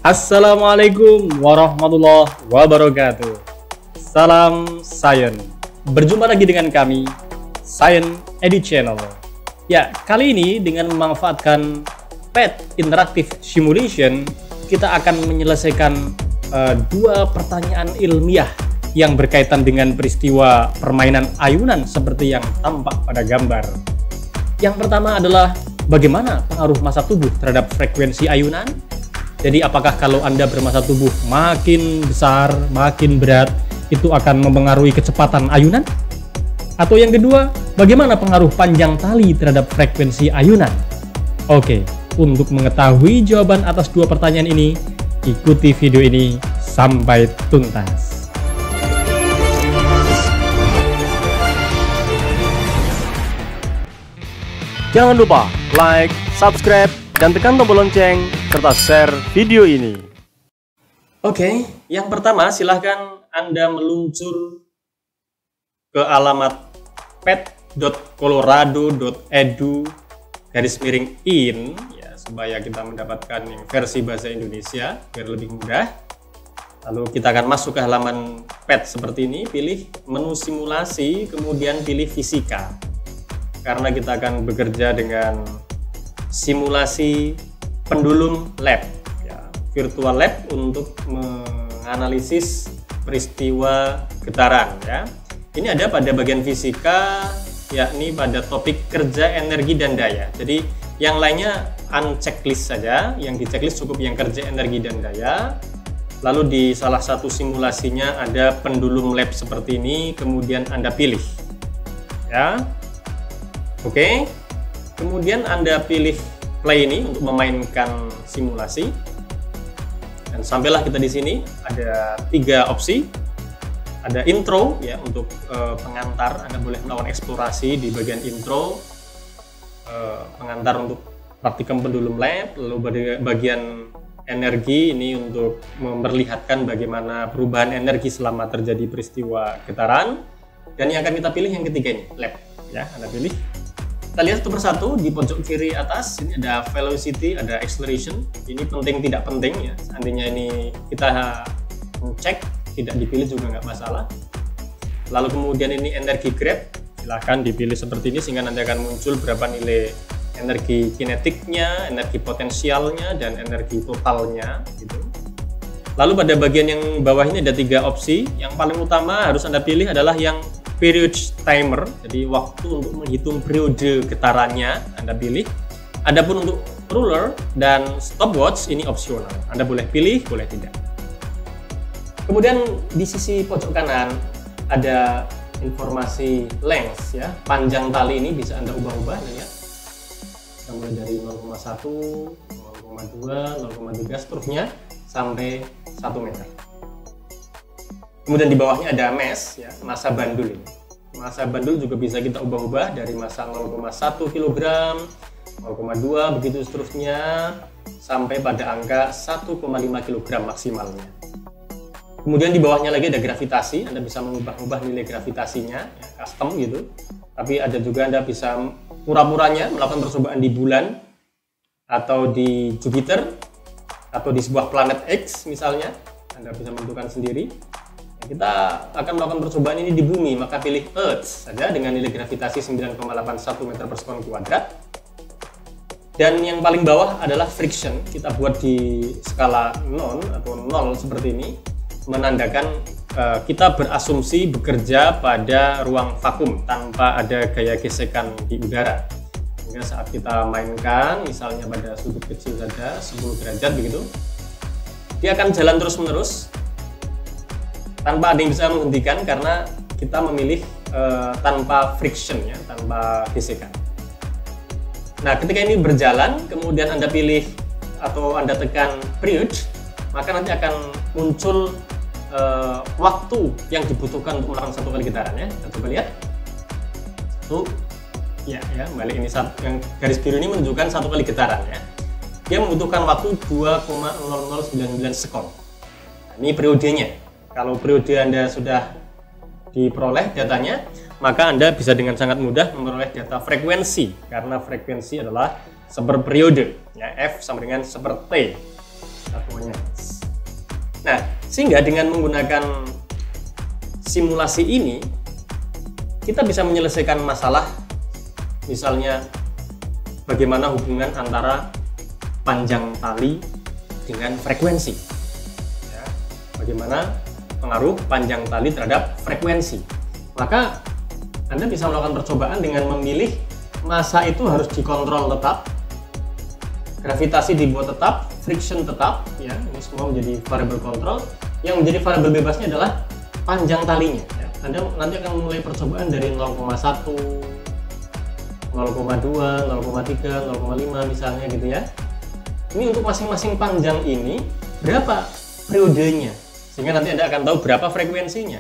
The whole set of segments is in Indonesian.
Assalamualaikum warahmatullahi wabarakatuh. Salam Science. Berjumpa lagi dengan kami, Science Edu Channel. Ya, kali ini dengan memanfaatkan PET Interactive Simulation, kita akan menyelesaikan dua pertanyaan ilmiah yang berkaitan dengan peristiwa permainan ayunan seperti yang tampak pada gambar. Yang pertama adalah bagaimana pengaruh massa tubuh terhadap frekuensi ayunan. Jadi apakah kalau Anda bermassa tubuh makin besar, makin berat, itu akan mempengaruhi kecepatan ayunan? Atau yang kedua, bagaimana pengaruh panjang tali terhadap frekuensi ayunan? Oke, untuk mengetahui jawaban atas dua pertanyaan ini, ikuti video ini sampai tuntas. Jangan lupa like, subscribe, dan tekan tombol lonceng serta share video ini. Oke, yang pertama silahkan Anda meluncur ke alamat pet.colorado.edu/in ya, supaya kita mendapatkan yang versi bahasa Indonesia biar lebih mudah. Lalu kita akan masuk ke halaman PET seperti ini, pilih menu simulasi, kemudian pilih fisika. Karena kita akan bekerja dengan simulasi pendulum lab ya, virtual lab untuk menganalisis peristiwa getaran ya. Ini ada pada bagian fisika, yakni pada topik kerja energi dan daya. Jadi yang lainnya unchecklist saja, yang di checklist cukup yang kerja energi dan daya. Lalu di salah satu simulasinya ada pendulum lab seperti ini, kemudian Anda pilih ya. Oke, kemudian Anda pilih play ini untuk memainkan simulasi. Dan sampailah kita di sini, ada tiga opsi. Ada intro ya untuk pengantar, Anda boleh melakukan eksplorasi di bagian intro, pengantar untuk praktikum pendulum lab. Lalu bagian energi ini untuk memperlihatkan bagaimana perubahan energi selama terjadi peristiwa getaran. Dan yang akan kita pilih yang ketiga ini, lab ya, Anda pilih. Kita lihat satu persatu di pojok kiri atas, ini ada velocity, ada acceleration. Ini penting tidak penting ya, seandainya ini kita cek, tidak dipilih juga nggak masalah. Lalu kemudian ini energi grab, silahkan dipilih seperti ini sehingga nanti akan muncul berapa nilai energi kinetiknya, energi potensialnya, dan energi totalnya gitu. Lalu pada bagian yang bawah ini ada tiga opsi. Yang paling utama harus Anda pilih adalah yang period timer, jadi waktu untuk menghitung periode getarannya Anda pilih. Adapun untuk ruler dan stopwatch ini opsional, Anda boleh pilih, boleh tidak. Kemudian di sisi pojok kanan ada informasi length ya, panjang tali ini bisa Anda ubah-ubah ya. Kita mulai dari 0,1, 0,2, 0,3 seterusnya sampai 1 meter. Kemudian di bawahnya ada mass ya, massa bandul ini. Massa bandul juga bisa kita ubah-ubah dari massa 0,1 kg, 0,2 begitu seterusnya sampai pada angka 1,5 kg maksimalnya. Kemudian di bawahnya lagi ada gravitasi, Anda bisa mengubah-ubah nilai gravitasinya ya, custom gitu. Tapi ada juga Anda bisa pura-puranya melakukan percobaan di bulan atau di Jupiter atau di sebuah planet X misalnya. Anda bisa menentukan sendiri. Kita akan melakukan percobaan ini di bumi, maka pilih Earth saja dengan nilai gravitasi 9,81 meter per sekon kuadrat. Dan yang paling bawah adalah friction, kita buat di skala 0 atau 0 seperti ini, menandakan kita berasumsi bekerja pada ruang vakum tanpa ada gaya gesekan di udara. Sehingga saat kita mainkan, misalnya pada sudut kecil saja, 10 derajat begitu, dia akan jalan terus-menerus tanpa ada yang bisa menghentikan karena kita memilih tanpa friction ya, tanpa gesekan. Nah, ketika ini berjalan, kemudian Anda pilih atau Anda tekan period, maka nanti akan muncul waktu yang dibutuhkan untuk melakukan satu kali getaran ya. Kita coba lihat. Tuh, ya, balik ini yang garis biru ini menunjukkan satu kali getaran ya. Dia membutuhkan waktu 2,0099 sekon. Nah, ini periodenya. Kalau periode Anda sudah diperoleh datanya, maka Anda bisa dengan sangat mudah memperoleh data frekuensi, karena frekuensi adalah seperperiode ya, F sama dengan seper T, satuannya Sehingga dengan menggunakan simulasi ini kita bisa menyelesaikan masalah, misalnya bagaimana hubungan antara panjang tali dengan frekuensi, ya, bagaimana pengaruh panjang tali terhadap frekuensi. Maka Anda bisa melakukan percobaan dengan memilih massa itu harus dikontrol tetap, gravitasi dibuat tetap, friction tetap, ya, ini semua menjadi variabel kontrol. Yang menjadi variabel bebasnya adalah panjang talinya, ya. Anda nanti akan mulai percobaan dari 0,1, 0,2, 0,3, 0,5 misalnya gitu ya. Ini untuk masing-masing panjang ini berapa periodenya, sehingga nanti Anda akan tahu berapa frekuensinya.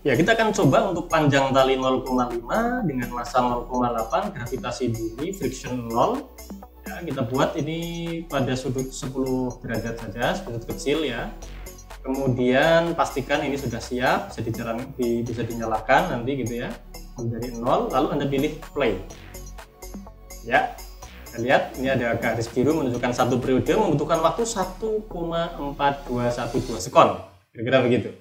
Ya, kita akan coba untuk panjang tali 0,5 dengan massa 0,8, gravitasi bumi, friction 0. Ya, kita buat ini pada sudut 10 derajat saja, sudut kecil ya. Kemudian pastikan ini sudah siap, bisa dinyalakan nanti gitu ya. Dari 0, lalu Anda pilih play. Ya, kita lihat ini ada garis biru menunjukkan satu periode membutuhkan waktu 1,4212 sekon, kira-kira begitu.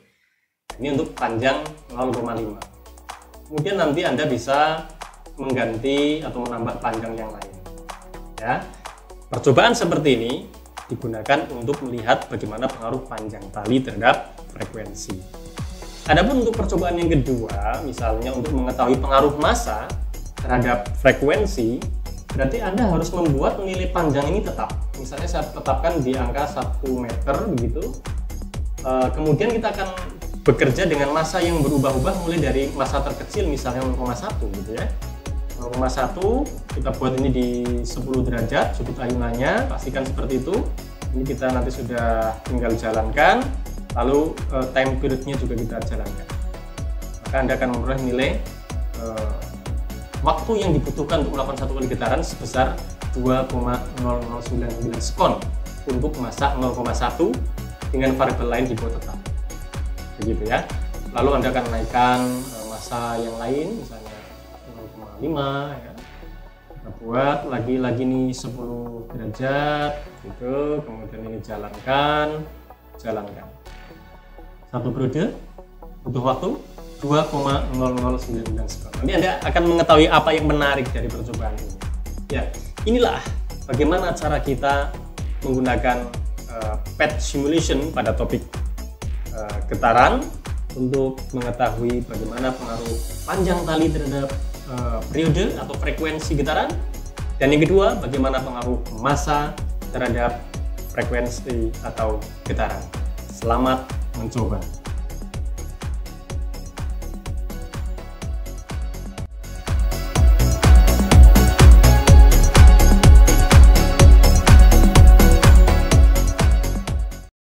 Ini untuk panjang 0,5. Kemudian nanti Anda bisa mengganti atau menambah panjang yang lain. Ya, percobaan seperti ini digunakan untuk melihat bagaimana pengaruh panjang tali terhadap frekuensi. Adapun untuk percobaan yang kedua, misalnya untuk mengetahui pengaruh massa terhadap frekuensi, berarti Anda harus membuat nilai panjang ini tetap. Misalnya saya tetapkan di angka 1 meter begitu. Kemudian kita akan bekerja dengan massa yang berubah-ubah mulai dari massa terkecil misalnya 0,1 gitu ya. 0,1 kita buat ini di 10 derajat sudut ayunannya, pastikan seperti itu. Ini kita nanti sudah tinggal jalankan, lalu time periodnya juga kita jalankan. Maka Anda akan memperoleh nilai waktu yang dibutuhkan untuk melakukan satu kali getaran sebesar 2,0099 sekon untuk massa 0,1 dengan variabel lain dibuat tetap. Begitu ya. Lalu Anda akan naikkan massa yang lain, misalnya 0,5 ya. Kita buat lagi nih 10 derajat gitu, kemudian ini jalankan. Satu periode butuh waktu 2,0099 sekon. Nanti Anda akan mengetahui apa yang menarik dari percobaan ini. Ya, inilah bagaimana cara kita menggunakan PET simulation pada topik getaran untuk mengetahui bagaimana pengaruh panjang tali terhadap periode atau frekuensi getaran, dan yang kedua bagaimana pengaruh massa terhadap frekuensi atau getaran. Selamat mencoba.